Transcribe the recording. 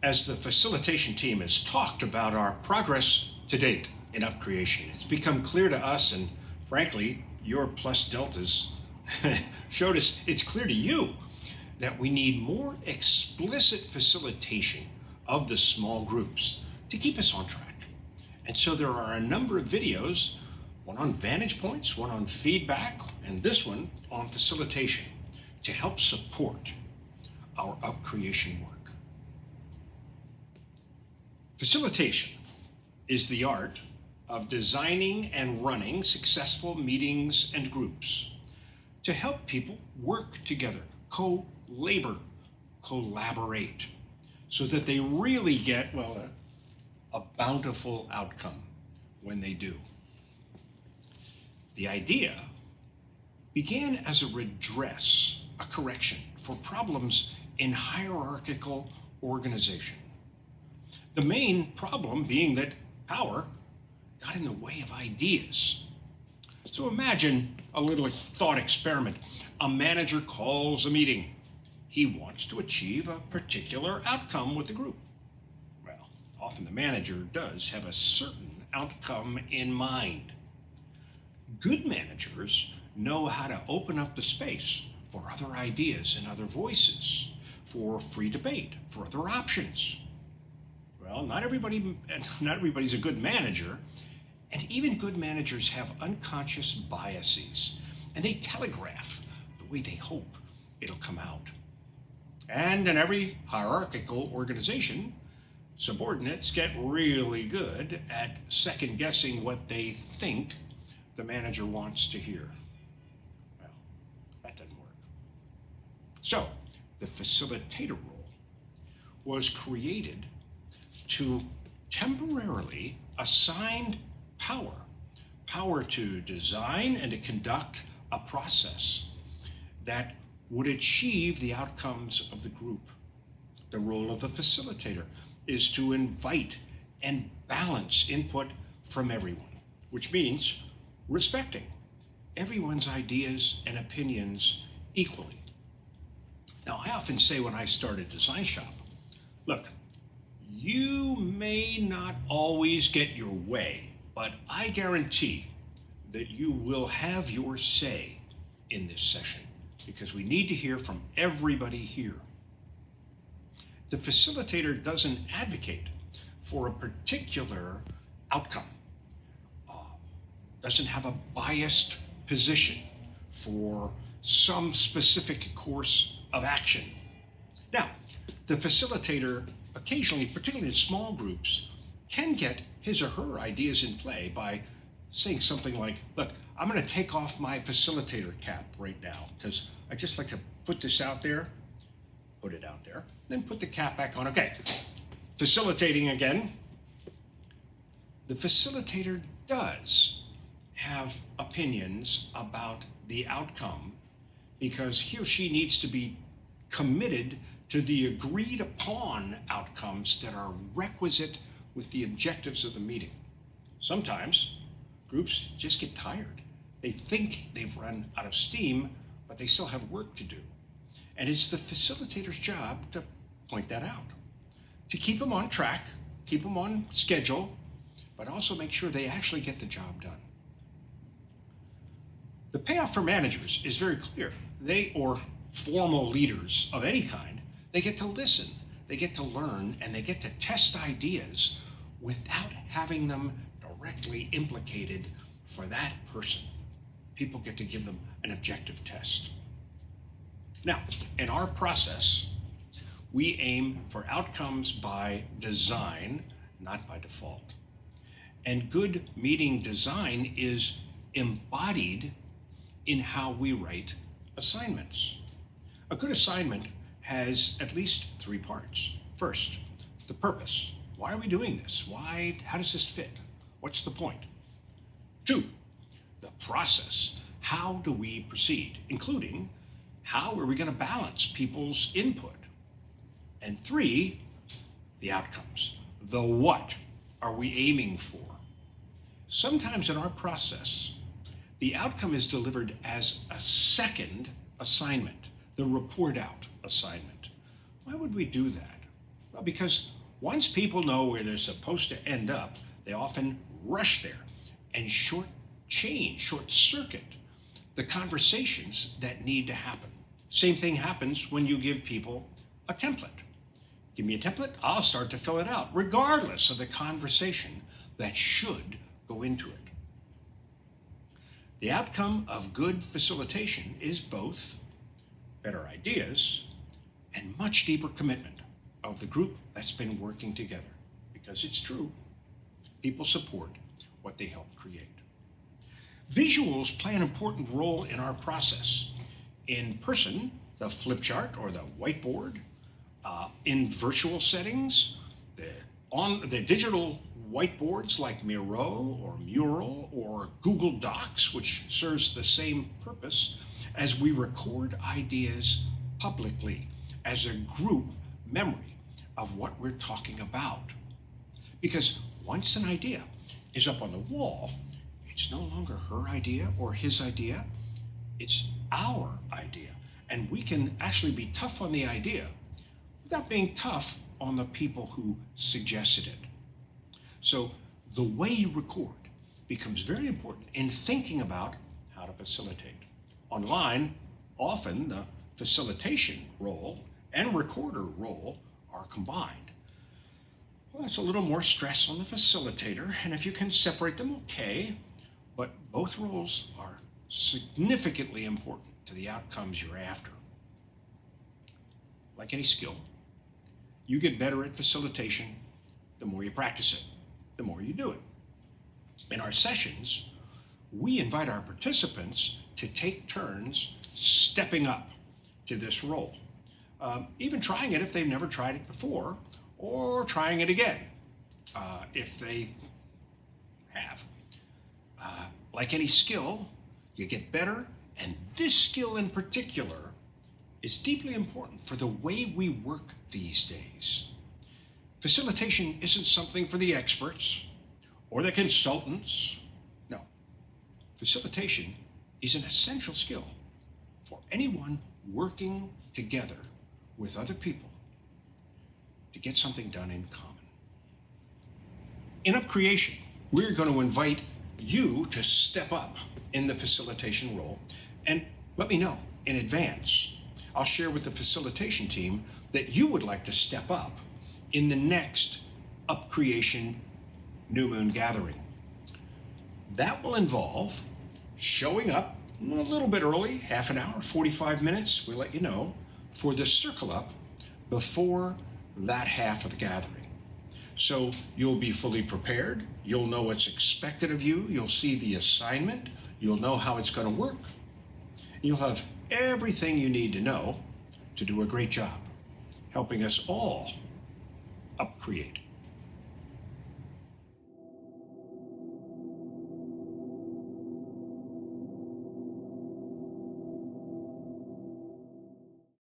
As the facilitation team has talked about our progress to date in UpC creation, it's become clear to us, and frankly, your plus deltas showed us it's clear to you that we need more explicit facilitation of the small groups to keep us on track. And so there are a number of videos, one on vantage points, one on feedback, and this one on facilitation to help support our UpC creation work. Facilitation is the art of designing and running successful meetings and groups to help people work together, co-labor, collaborate, so that they really get, well, a bountiful outcome when they do. The idea began as a redress, a correction for problems in hierarchical organization. The main problem being that power got in the way of ideas. So imagine a little thought experiment. A manager calls a meeting. He wants to achieve a particular outcome with the group. Well, often the manager does have a certain outcome in mind. Good managers know how to open up the space for other ideas and other voices, for free debate, for other options. Well, not everybody's a good manager, and even good managers have unconscious biases, and they telegraph the way they hope it'll come out. And in every hierarchical organization, subordinates get really good at second-guessing what they think the manager wants to hear. Well, that doesn't work. So, the facilitator role was created to temporarily assign power to design and to conduct a process that would achieve the outcomes of the group. The role of the facilitator is to invite and balance input from everyone, which means respecting everyone's ideas and opinions equally. Now, I often say when I start a design shop, look, you may not always get your way, but I guarantee that you will have your say in this session because we need to hear from everybody here. The facilitator doesn't advocate for a particular outcome, doesn't have a biased position for some specific course of action. Now, the facilitator occasionally, particularly in small groups, can get his or her ideas in play by saying something like, look, I'm going to take off my facilitator cap right now because I just like to put this out there, put it out there, then put the cap back on. Okay, facilitating again. The facilitator does have opinions about the outcome because he or she needs to be committed to the agreed upon outcomes that are requisite with the objectives of the meeting. Sometimes groups just get tired. They think they've run out of steam, but they still have work to do. And it's the facilitator's job to point that out, to keep them on track, keep them on schedule, but also make sure they actually get the job done. The payoff for managers is very clear. They, or formal leaders of any kind, they get to listen, they get to learn, and they get to test ideas without having them directly implicated for that person. People get to give them an objective test. Now, in our process, we aim for outcomes by design, not by default. And good meeting design is embodied in how we write assignments. A good assignment has at least 3 parts. First, the purpose. Why are we doing this? How does this fit? What's the point? 2, the process. How do we proceed? Including, how are we going to balance people's input? And 3, the outcomes. The what are we aiming for? Sometimes in our process, the outcome is delivered as a second assignment, the report out assignment. Why would we do that? Well, because once people know where they're supposed to end up, they often rush there and short circuit the conversations that need to happen. Same thing happens when you give people a template. Give me a template, I'll start to fill it out, regardless of the conversation that should go into it. The outcome of good facilitation is both better ideas and much deeper commitment of the group that's been working together. Because it's true, people support what they help create. Visuals play an important role in our process. In person, the flip chart or the whiteboard. In virtual settings, on the digital whiteboards like Miro or Mural or Google Docs, which serves the same purpose, as we record ideas publicly as a group memory of what we're talking about. Because once an idea is up on the wall, it's no longer her idea or his idea, it's our idea. And we can actually be tough on the idea without being tough on the people who suggested it. So the way you record becomes very important in thinking about how to facilitate. Online, often the facilitation role and recorder role are combined. Well, that's a little more stress on the facilitator, and if you can separate them, okay, but both roles are significantly important to the outcomes you're after. Like any skill, you get better at facilitation the more you practice it, the more you do it. In our sessions, we invite our participants to take turns stepping up to this role, even trying it if they've never tried it before, or trying it again if they have. Like any skill, you get better, and this skill in particular is deeply important for the way we work these days. Facilitation isn't something for the experts or the consultants. No, facilitation is an essential skill for anyone working together with other people to get something done in common. In Up Creation, we're going to invite you to step up in the facilitation role, and let me know in advance. I'll share with the facilitation team that you would like to step up in the next Up Creation New Moon gathering. That will involve showing up a little bit early, half an hour, 45 minutes, we'll let you know, for the circle up before that half of the gathering. So you'll be fully prepared, you'll know what's expected of you, you'll see the assignment, you'll know how it's going to work, and you'll have everything you need to know to do a great job helping us all up create.